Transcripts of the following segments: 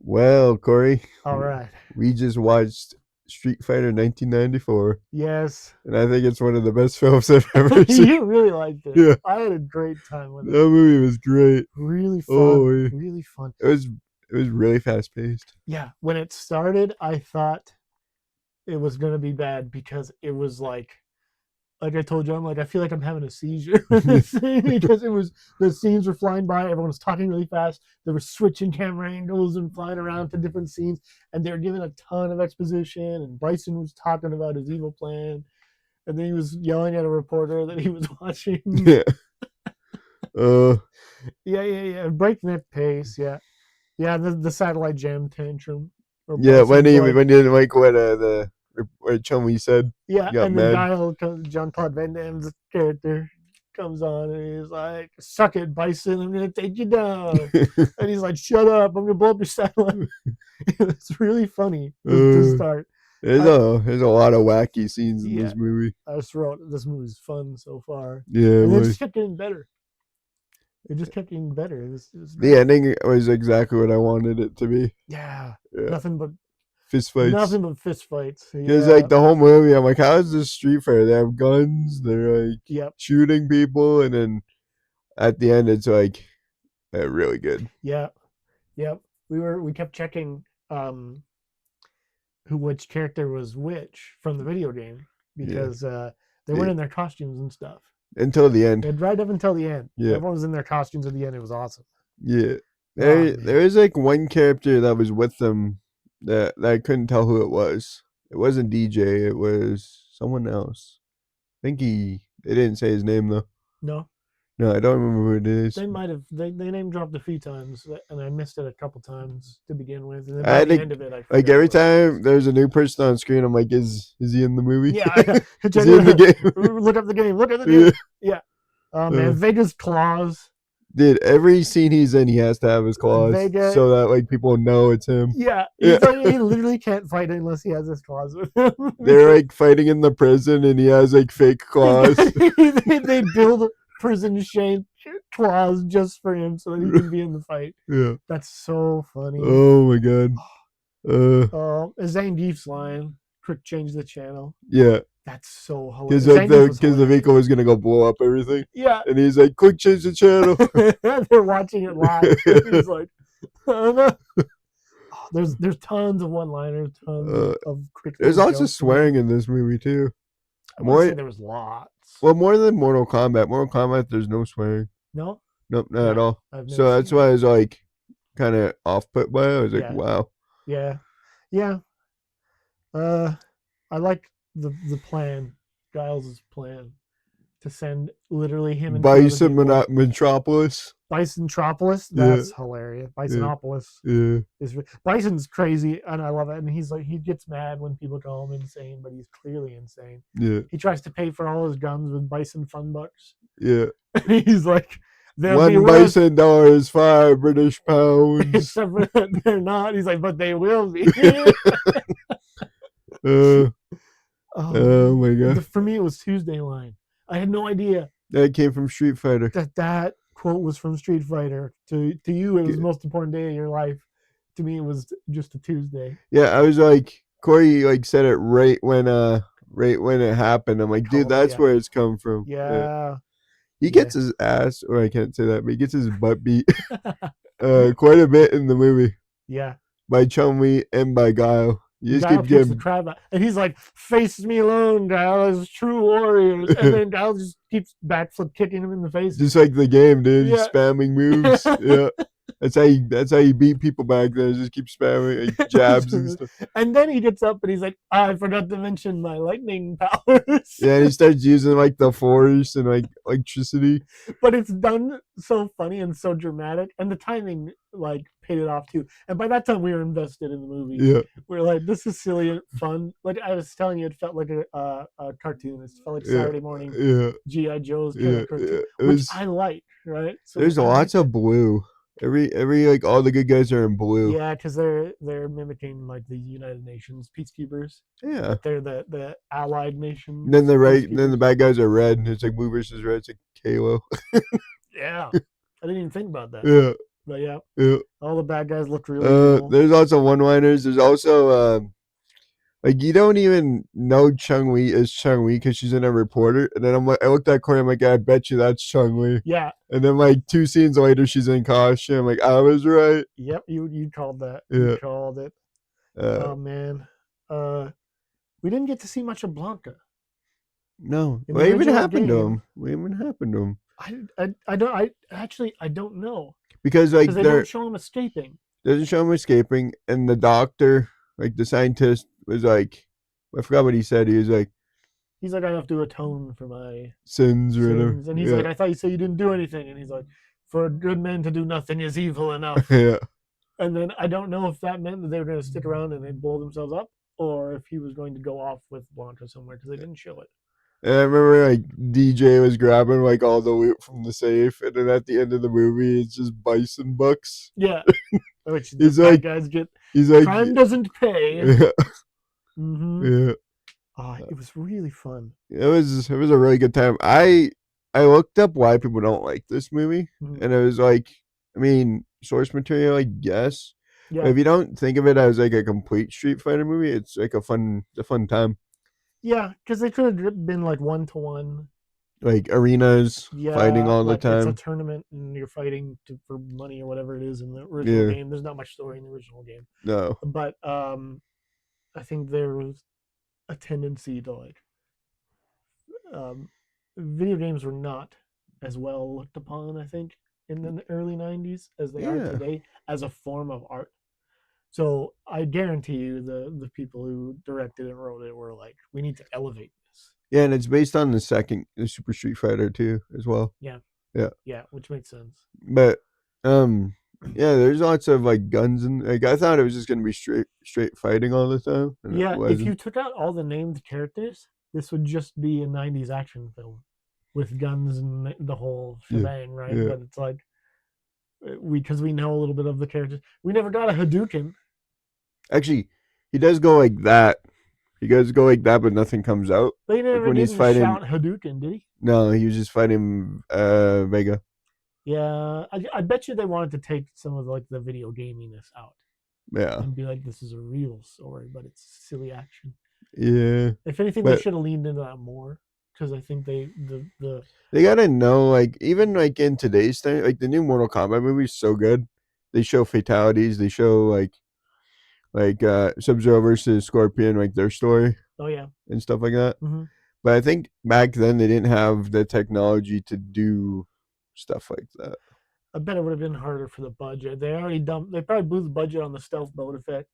Well, Corey, All right. we just watched Street Fighter 1994, Yes. and I think it's one of the best films I've ever seen. You really liked it. Yeah, I had a great time with that it. movie was great. Really Oh, fun. Really fun. it was really fast paced. Yeah. When it started, I thought it was gonna be bad because it was like I told you, I'm like, I feel like I'm having a seizure because it was the scenes were flying by, everyone was talking really fast, they were switching camera angles and flying around to different scenes, and they were giving a ton of exposition, and Bryson was talking about his evil plan, and then he was yelling at a reporter that he was watching. Yeah. Uh, Yeah. Breakneck pace, yeah. Yeah, the satellite jam tantrum. Or yeah. When Bryson's he like, when he didn't like what Chumley said, yeah, he got and then mad. Guile comes, John Claude Van Damme's character comes on and he's like, "Suck it, Bison! I'm gonna take you down." And he's like, "Shut up! I'm gonna blow up your satellite." It's really funny to uh, start. there's I a lot of wacky scenes in Yeah, this movie. I just wrote this movie's fun so far, Yeah, it and it was. just kept getting better. It just kept getting better. It was The great. ending was exactly what I wanted it to be. Yeah, Yeah, nothing but fist fights. nothing but fist fights. Because Yeah, like the whole movie, I'm like, how is this Street Fighter? They have guns, they're like yep, shooting people, and then at the end, it's like really good. yeah, yep. We kept checking which character was which from the video game Yeah, because they weren't it, in their costumes and stuff. until the end. And right up until the end, Yeah, everyone was in their costumes at the end. It was awesome. yeah. Oh There man, is like one character that was with them that I couldn't tell who it was. It wasn't DJ. It was someone else. I think they didn't say his name though. no, No, I don't remember who it is. they might have they name dropped a few times, and I missed it a couple times to begin with, and then I by had the to, end of it, I like forgot every what it was. time there's a new person on screen, I'm like, is he in the movie? Yeah, Is he in the game? look up the game. Look at the Yeah. game. Yeah. Oh man, Uh, Vega's claws. Dude, every scene he's in, he has to have his claws Vega. so that like people know it's him. Yeah, Yeah, he's like he literally can't fight unless he has his claws with him. they're like fighting in the prison, and he has like fake claws. They build prison shaped claws just for him so that he can be in the fight. Yeah. That's so funny. Oh my god. Zangief's line, quick change the channel. Yeah. That's so Because hilarious. like Zangief was the vehicle hilarious. was gonna go blow up everything, Yeah. and he's like, "Quick, change the channel." They're watching it live. He's like, oh, no. There's tons of one liners, tons uh, of quick there's little lots of jokes in there. swearing in this movie too. I want to More say there was lots. well, more than Mortal Kombat. Mortal Kombat, there's no swearing. No? Nope, not at Yeah. all. I've never So seen that's it. why I was like kind of off put by it. I was like, Yeah. wow. Yeah. Yeah. Uh, I like the plan, Giles' plan to send literally him and two other Bison people. Metropolis. Bisontropolis, Yeah, that's hilarious. yeah, Bisonopolis yeah, is Bison's crazy, and I love it. And he's like, he gets mad when people call him insane, but he's clearly insane. yeah, He tries to pay for all his guns with Bison fun bucks. yeah. He's like, they'll be One worth. bison dollar is 5 British pounds. Except for that they're not. He's like, but they will be. uh, Oh oh man, my god. for me it was Tuesday line. I had no idea That came from Street Fighter. that quote was from Street Fighter. To you, it was the most important day of your life. To me, it was just a Tuesday. Yeah, I was like, Corey like said it right when it happened. I'm like, dude, Oh that's yeah, where it's come from. Yeah. yeah, He yeah. gets his ass, or I can't say that, but he gets his butt beat quite a bit in the movie Yeah. by Chun Li and by Guile. You just Guile keep kicks the getting crap out, and he's like, "Face me alone, Guile, as true warriors." And then Guile just keeps backflip kicking him in the face. just like the game, dude. Yeah. Just spamming moves. Yeah. That's how you beat people back then. Just keep spamming like, jabs and stuff. And then he gets up and he's like, I forgot to mention my lightning powers. Yeah, and he starts using like the force and like electricity. But it's done so funny and so dramatic, and the timing like paid it off too. And by that time, we were invested in the movie. Yeah. We're like, this is silly and fun. Like I was telling you, it felt like a cartoon. It felt like Saturday morning Yeah. GI Joe's kind of cartoon, It which was, I like. Right? So there's I lots liked of blue. Every like all the good guys are in blue. Yeah, because they're mimicking like the United Nations peacekeepers. Yeah. They're the allied nations. And then then the bad guys are red, and it's like blue versus red. It's like Halo. Yeah, I didn't even think about that. Yeah. But yeah, Yeah. all the bad guys looked really evil. There's also one-liners. There's also like you don't even know Chung Lee is Chung Lee because she's in a reporter, and then I'm like, I looked at Corey, I'm like, I bet you that's Chung Lee. Yeah. And then like 2 scenes later, she's in costume. I'm like, I was right. Yep. You called that. You Yeah. called it. Uh, Oh man. Uh, we didn't get to see much of Blanca no. in the What even original happened to game. him? What even happened to him? I don't I actually I don't know Because because like they don't there show him escaping. doesn't show him escaping, and the doctor, like the scientist, was like, I forgot what he said. He was like He's like, I have to atone for my sins or whatever. sins, and he's Yeah. like, I thought you said you didn't do anything, and he's like, for a good man to do nothing is evil enough. Yeah. And then I don't know if that meant that they were going to stick around and they'd blow themselves up, or if he was going to go off with Blanca somewhere because they didn't show it. And I remember like DJ was grabbing like all the loot from the safe, and then at the end of the movie, it's just bison bucks. Yeah, which the He's bad like, guys get. he's like, Crime doesn't pay. yeah, Mm-hmm. yeah. It was really fun. It was a really good time. I looked up why people don't like this movie, Mhm. and it was like, I mean, source material, I guess. But Yeah, if you don't think of it as like a complete Street Fighter movie, it's like a fun time. yeah, because they could have been like 1-to-1. Like arenas, fighting Yeah, all the like it's a time. tournament and you're fighting for money or whatever it is in the original Yeah, game. There's not much story in the original game, no, but I think there was a tendency to like um, video games were not as well looked upon. I think in the early '90s as they are yeah, today as a form of art. So I guarantee you, the people who directed and wrote it were like, we need to elevate this. yeah, and it's based on the Super Street Fighter too, as well. Yeah, Yeah, yeah, which makes sense. but yeah, there's lots of like guns and like I thought it was just gonna be straight fighting all the time, and it Yeah, if you wasn't. took out all the named characters, this would just be a '90s action film with guns and the whole Yeah, shebang, right? yeah. But it's like because we know a little bit of the characters. We never got a Hadouken. Actually, he does go like that. He does go like that, but nothing comes out. They Like never when he's didn't fighting. shout Hadouken, did he? No, he was just fighting Vega. Yeah, I bet you they wanted to take some of like the video gaminess out Yeah, and be like, this is a real story, but it's silly action. yeah. If anything, they But should have leaned into that more because I think the they gotta know, like even like in today's thing, like the new Mortal Kombat movie is so good. They show fatalities. They show like Sub Zero versus Scorpion, like their story oh yeah. and stuff like that. Mm-hmm. But I think back then they didn't have the technology to do stuff like that. I bet it would have been harder for the budget. They already dumped. They probably blew the budget on the stealth boat effect.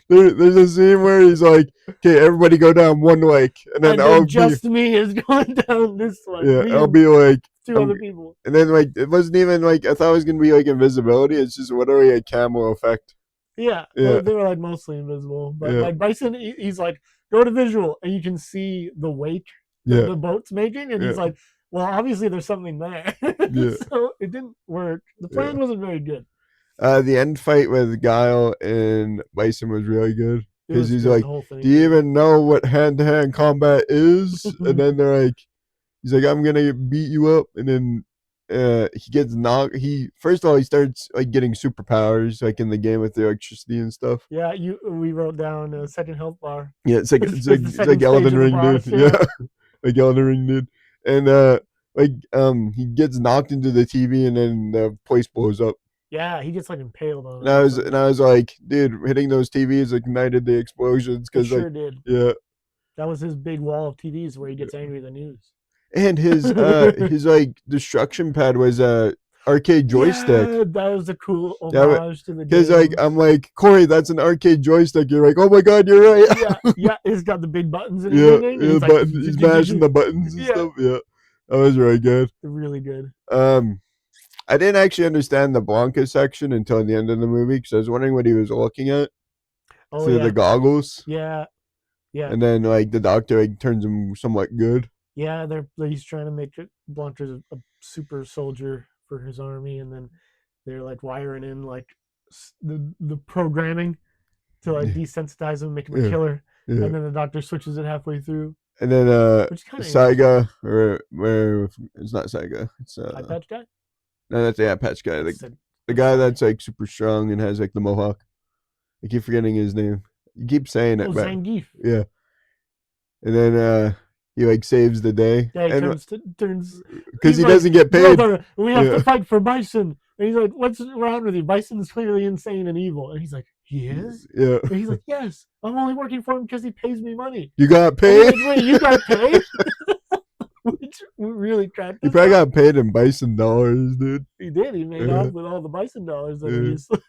There's a scene where he's like, "Okay, everybody go down one lake," and then And I'll then be, just me is going down this one. yeah, Me I'll and be like, two I'm, other people. and then like it wasn't even like I thought it was gonna be like invisibility. It's just literally a camera effect. Yeah, Yeah, they were like mostly invisible. But yeah, like Bison, he's like, go to visual, and you can see the wake yeah, the boat's making, and yeah, he's like, well, obviously there's something there. yeah, So it didn't work. The yeah. plan wasn't very good. The end fight with Guile and Bison was really good It because was he's good. like, The whole "Do thing. you Yeah. even know what hand-to-hand combat is?" And then they're like, "He's like, I'm gonna beat you up," and then he gets knocked. He first of all he starts like getting superpowers like in the game with the electricity and stuff. Yeah, we wrote down a second health bar. Yeah, it's like It's the it's second like stage Elden of the Ring, dude. boss. Yeah, Yeah, like Elden Ring, dude. And like he gets knocked into the TV and then the place blows up. yeah, he gets like impaled on And it or and something. I was like, dude, hitting those TVs ignited the explosions It because like sure did. yeah, That was his big wall of TVs where he gets angry at the news. and his like destruction pad was a arcade joystick. Yeah, that was a cool Yeah, homage to the because like I'm games. like Corey, that's an arcade joystick. You're like, oh my god, you're right. Yeah, yeah, it's got the big buttons and Yeah, everything, and yeah, he's like, button. He's mashing the buttons and yeah, stuff. Yeah, that was really good. really good. Um, I didn't actually understand the Blanca section until the end of the movie because I was wondering what he was looking at Oh through the yeah, goggles, yeah, yeah, and then like the doctor like turns him somewhat good. yeah. He's trying to make it Blanca's a super soldier for his army, and then they're like wiring in like the programming to like Yeah, desensitize him, make him a yeah, killer, yeah. and then the doctor switches it halfway through, And then which is kind of interesting. Saiga or where it's not Saiga, it's Eye patch guy. No, that's the Patch guy. That's The that's guy sorry. that's like super strong and has like the mohawk. I keep forgetting his name. You keep saying Oh, it, but Zangief. yeah. And then he like saves the day, Yeah, he and turns. because He's he like, doesn't get paid. brother, we have to Yeah. fight for Bison. And he's like, what's wrong with you? Bison is clearly insane and evil. And he's like, he is. Yeah. And he's like, yes, I'm only working for him because he pays me money. You got And he's paid? like, wait, you got paid? Which really cracked You us probably up. got paid in bison dollars, dude. He did. He made Uh, off with all the Bison dollars that are uh, useless.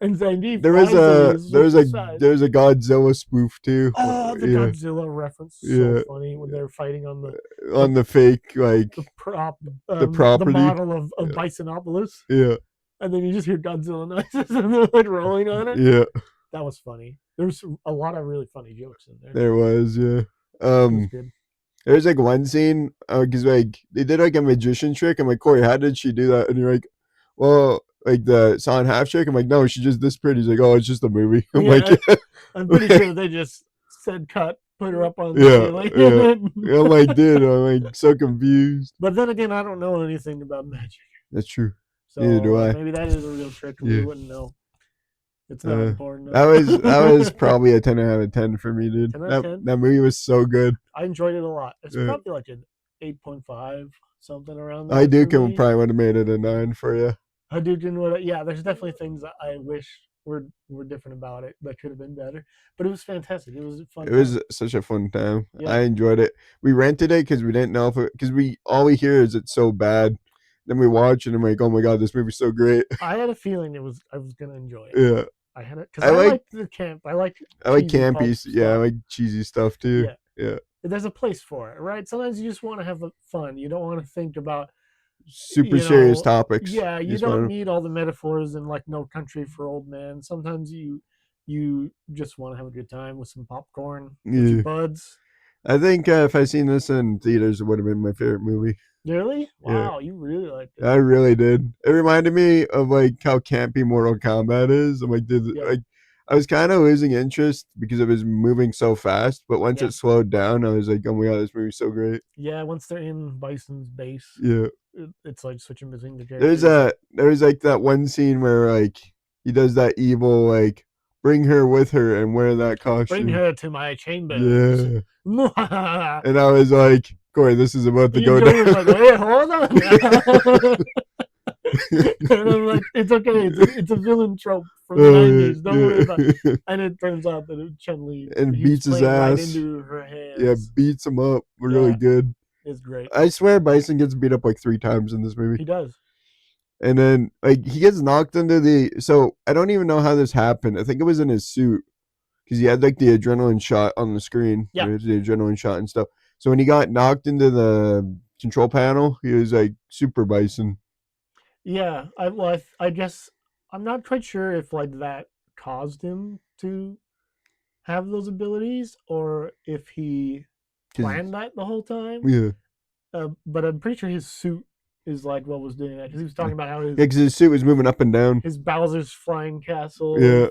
And Zangief there was wisely a switched his side. Godzilla spoof too. Oh, the Yeah, Godzilla reference, so yeah. funny when they're fighting on the On the fake like the prop, the the property. model of Yeah, Bisonopolis, yeah, and then you just hear Godzilla noises and they're like rolling on it. yeah. That was funny. There's a lot of really funny jokes in there. There was yeah. It was Um, good. there's like one scene because like they did like a magician trick. I'm like, Corey, how did she do that? And you're like, well, like the Silent Half trick. I'm like, no, she's just this pretty. He's like, oh, it's just a movie. I'm like, Yeah, I'm pretty okay, sure they just said cut, put her up on the yeah, ceiling. yeah. I'm like, dude, I'm like so confused. But then again, I don't know anything about magic, That's true. Neither so do I. maybe that is a real trick. We Yeah. wouldn't know. It's not important That was enough. probably a 10 out of 10 for me, dude. 10 out of 10. That movie was so good. I enjoyed it a lot. It's Uh, probably like an 8.5, something around I there do for can me. probably would have made it a 9 for you. Hadouken would, yeah. There's definitely things that I wish were different about it that could have been better, but it was fantastic. It was a fun It time. was such a fun time. Yeah, I enjoyed it. We rented it because we didn't know if because we all we hear is it's so bad. Then we watch it and I'm like, oh my god, this movie's so great. I had a feeling I was gonna enjoy it. Yeah, I had it because I I like like the camp. I like I like cheesy pulp campy. Yeah, I stuff. like cheesy stuff too. Yeah, Yeah, there's a place for it, right? Sometimes you just want to have fun. You don't want to think about, super serious topics. yeah, You you just don't want need all the metaphors and like No Country for Old Men. Sometimes you just want to have a good time with some popcorn to. with your Yeah, buds. I think if I seen this in theaters, it would have been my favorite movie. Really? Yeah. Wow, you really liked it. I really did. It reminded me of like how campy Mortal Kombat is. I'm like, Yep. I was kind of losing interest because it was moving so fast. But once Yeah. it slowed down, I was like, oh my god, this movie's so great. Yeah, once they're in Bison's base, Yeah. it's like switching between the characters. There's like that one scene where like he does that evil like bring her with her and wear that Bring costume. her to my chambers. Yeah. And And I was like, Corey, this is about to go Joey was down. like, "Wait, hold on." Now. And I'm like, "It's okay. It's a villain trope from the Oh yeah, '90s. Don't worry about." It. yeah. And it turns out that Chun Li, And he was beats his playing right ass. into her Yeah, hands. beats him up really Yeah, good. it's great. I swear Bison gets beat up like 3 times in this movie. He does. And then like he gets knocked into the so I don't even know how this happened. I think it was in his suit because he had like the adrenaline shot on the screen. Yeah. The adrenaline shot and stuff. So when he got knocked into the control panel, he was like super Bison. Yeah, I guess I'm not quite sure if like that caused him to have those abilities or if he Cause planned that the whole time. yeah, But I'm pretty sure his suit is like what was doing that because he was talking about how yeah, because his suit was moving up and down. his Bowser's flying castle Yeah,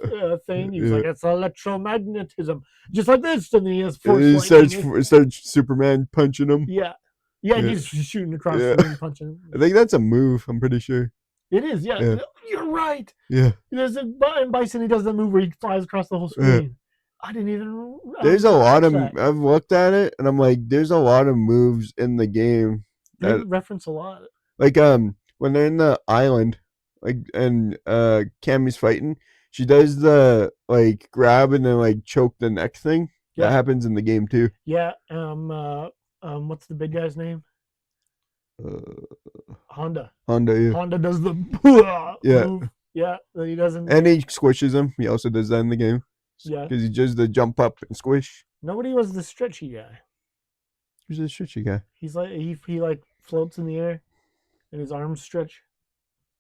thing. He was yeah. like, it's electromagnetism, just like this, and then he has And force he lightning. starts Superman punching him. Yeah, yeah, Yeah, he's shooting across yeah. the room, punching him. I think that's a move. I'm pretty sure. It is, yeah. Yeah, You're right. yeah. There's a Bison. He does that move where he flies across the whole Yeah. screen. I didn't even. There's a lot of that. I've looked at it and I'm like, there's a lot of moves in the game They that reference a lot. like when they're in the island, like and Cammy's fighting, she does the like grab and then like choke the neck thing. Yeah. That happens in the game too. Yeah. What's the big guy's name? Honda. Honda, yeah. Honda does the Yeah. move. Yeah, that he doesn't. And he squishes him. He also does that in the game. Yeah. Because he does the jump up and squish. Nobody was the stretchy guy. Who's the stretchy guy? He's like he like floats in the air, and his arms stretch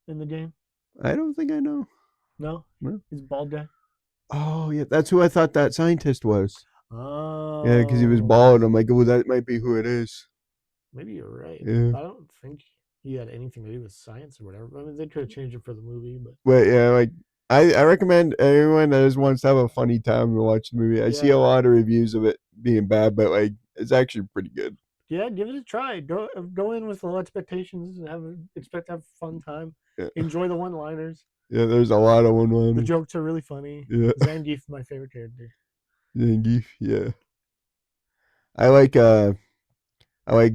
in the game. I don't think I know. No, No. he's a bald guy. Oh yeah, that's who I thought that scientist was. Oh, Yeah, because he was bald. I'm like, oh, that might be who it is. Maybe you're right. Yeah. I don't think he had anything to do with science or whatever. I mean, they could have changed it for the movie, But yeah, like I recommend everyone that just wants to have a funny time to watch the movie. I see Yeah. a lot of reviews of it being bad, but like it's actually pretty good. Yeah, give it a try. Go in with low expectations. Expect to have a fun time. Yeah, Enjoy the one-liners. yeah. There's a lot of The one. jokes are really funny. Yeah, Zangief is my favorite character. Zangief. Yeah, I like. I like.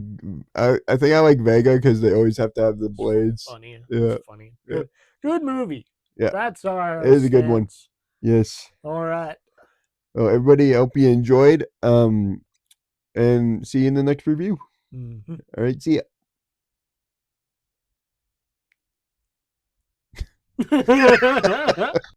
I think I like Vega because they always have to have the It's blades. funny. It's Yeah, funny. yeah, Good movie. yeah. That's our It is a good one. stats. Yes. All right. Well, everybody, I hope you enjoyed. And see you in the next review. Mhm. All right. See ya.